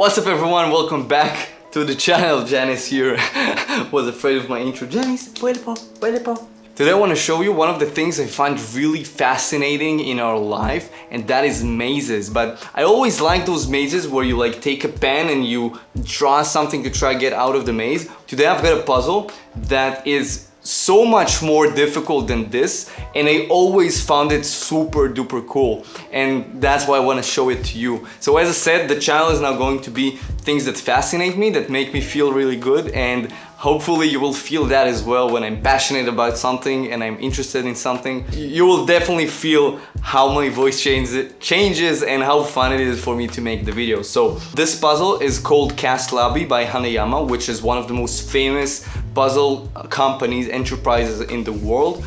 What's up everyone, welcome back to the channel. Janice here. Was afraid of my intro. Janice, Today I want to show you one of the things I find really fascinating in our life, and that is mazes. But I always like those mazes where you like take a pen and you draw something to try to get out of the maze. Today I've got a puzzle that is so much more difficult than this, and I always found it super duper cool, and that's why I want to show it to you. So as I said, the channel is now going to be things that fascinate me, that make me feel really good, and hopefully you will feel that as well when I'm passionate about something and I'm interested in something. You will definitely feel how my voice changes and how fun it is for me to make the video. So this puzzle is called Cast Laby by Hanayama, which is one of the most famous puzzle companies, enterprises in the world.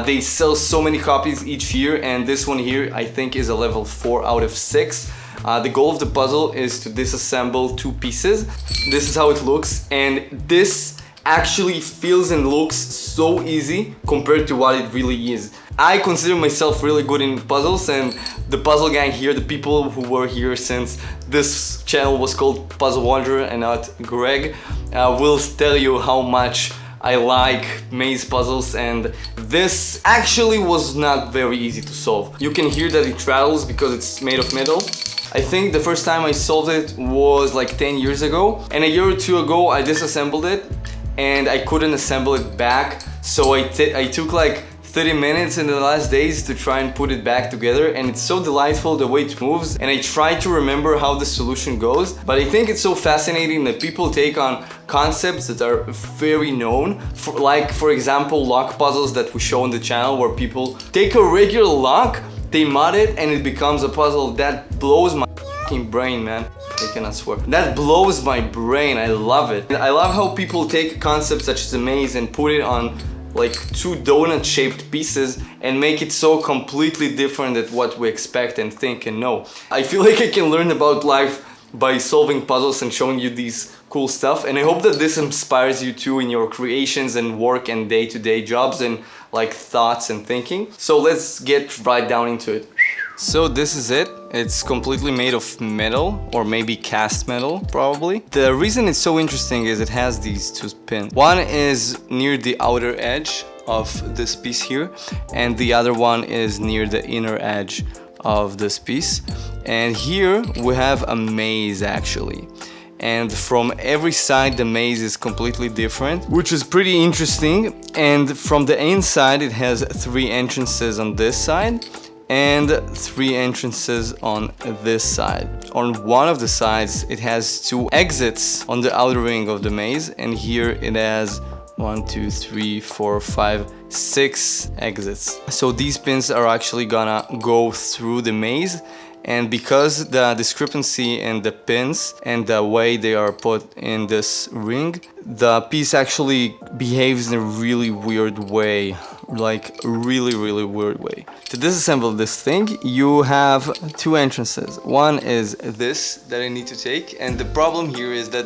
They sell so many copies each year, and this one here I think is a level 4 out of 6. The goal of the puzzle is to disassemble 2 pieces. This is how it looks, and this actually feels and looks so easy compared to what it really is. I consider myself really good in puzzles, and the puzzle gang here, the people who were here since this channel was called Puzzle Wanderer and not Greg, will tell you how much I like maze puzzles, and this actually was not very easy to solve. You can hear that it rattles because it's made of metal. I think the first time I solved it was like 10 years ago, and a year or 2 ago I disassembled it and I couldn't assemble it back, so I took like 30 minutes in the last days to try and put it back together, and it's so delightful the way it moves, and I try to remember how the solution goes. But I think it's so fascinating that people take on concepts that are very known, for example lock puzzles that we show on the channel, where people take a regular lock, they mod it, and it becomes a puzzle. That blows my fucking brain, man. I cannot swear. That blows my brain. I love it. I love how people take a concept such as a maze and put it on like 2 donut-shaped pieces and make it so completely different than what we expect and think and know. I feel like I can learn about life by solving puzzles and showing you these cool stuff, and I hope that this inspires you too in your creations and work and day-to-day jobs and like thoughts and thinking. So let's get right down into it. So this is it. It's completely made of metal, or maybe cast metal, probably. The reason it's so interesting is it has these 2 pins. One is near the outer edge of this piece here, and the other one is near the inner edge of this piece. And here we have a maze actually. And from every side the maze is completely different, which is pretty interesting. And from the inside it has 3 entrances on this side and 3 entrances on this side. On one of the sides it has 2 exits on the outer ring of the maze, and here it has 1, 2, 3, 4, 5, 6 exits. So these pins are actually gonna go through the maze, and because the discrepancy in the pins and the way they are put in this ring, the piece actually behaves in a really weird way, like really weird way. To disassemble this thing, you have 2 entrances. One is this that I need to take, and the problem here is that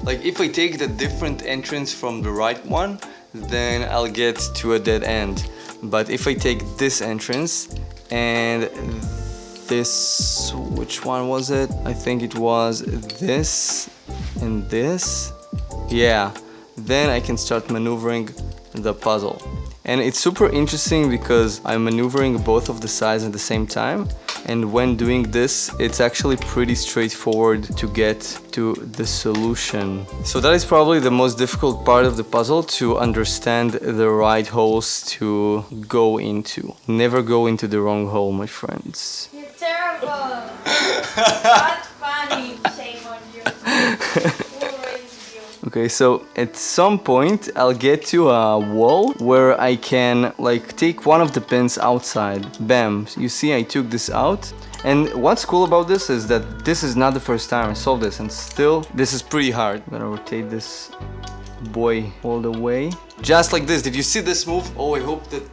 like if I take the different entrance from the right one, then I'll get to a dead end. But if I take this entrance and this, which one was it? I think it was this and this. Yeah, then I can start maneuvering the puzzle. And it's super interesting because I'm maneuvering both of the sides at the same time, and when doing this it's actually pretty straightforward to get to the solution. So that is probably the most difficult part of the puzzle, to understand the right holes to go into. Never go into the wrong hole, my friends. You're terrible. Not funny. Shame on you. Okay, so at some point I'll get to a wall where I can like take one of the pins outside. Bam! You see, I took this out. And what's cool about this is that this is not the first time I solved this, and still this is pretty hard. I'm gonna rotate this boy all the way. Just like this. Did you see this move? Oh, I hope that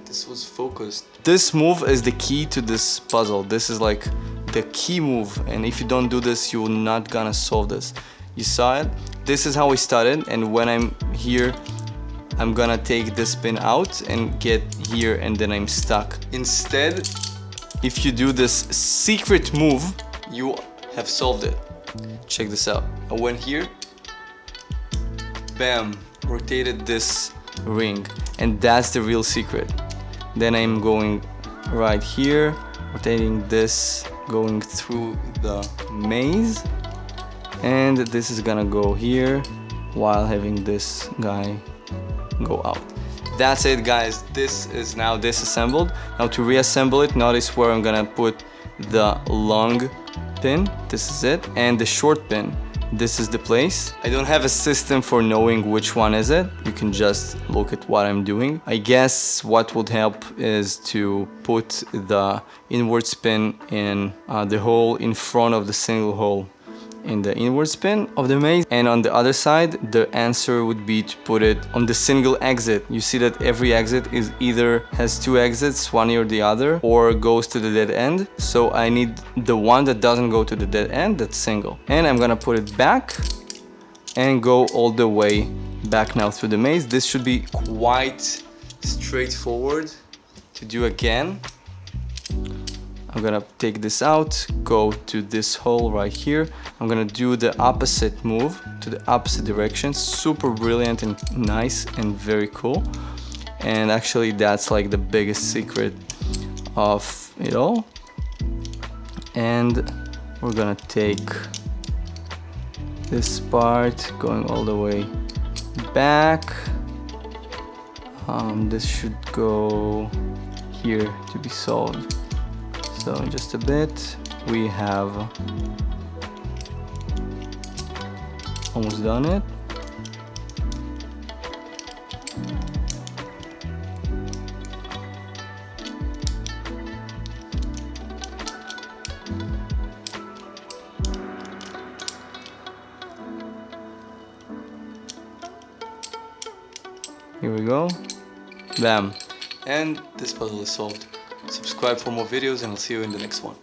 this was focused. This move is the key to this puzzle. This is like the key move, and if you don't do this, you're not gonna solve this. You saw it? This is how I started, and when I'm here, I'm gonna take this pin out and get here, and then I'm stuck. Instead, if you do this secret move, you have solved it. Check this out. I went here, bam, rotated this ring, and that's the real secret. Then I'm going right here, rotating this, going through the maze, and this is gonna go here while having this guy go out. That's it, guys. This is now disassembled. Now to reassemble it, notice where I'm gonna put the long pin. This is it, and the short pin. This is the place. I don't have a system for knowing which one is it. You can just look at what I'm doing. I guess what would help is to put the inward spin in the hole in front of the single hole in the inward spin of the maze, and on the other side the answer would be to put it on the single exit. You see that every exit is either has two exits, one near the other, or goes to the dead end. So I need the one that doesn't go to the dead end, that's single. And I'm gonna put it back and go all the way back now through the maze. This should be quite straightforward to do again. I'm gonna take this out, go to this hole right here. I'm gonna do the opposite move to the opposite direction. Super brilliant and nice and very cool. And actually that's like the biggest secret of it all. And we're gonna take this part going all the way back. This should go here to be solved. So in just a bit, we have almost done it. Here we go. Bam. And this puzzle is solved. Subscribe for more videos and I'll see you in the next one.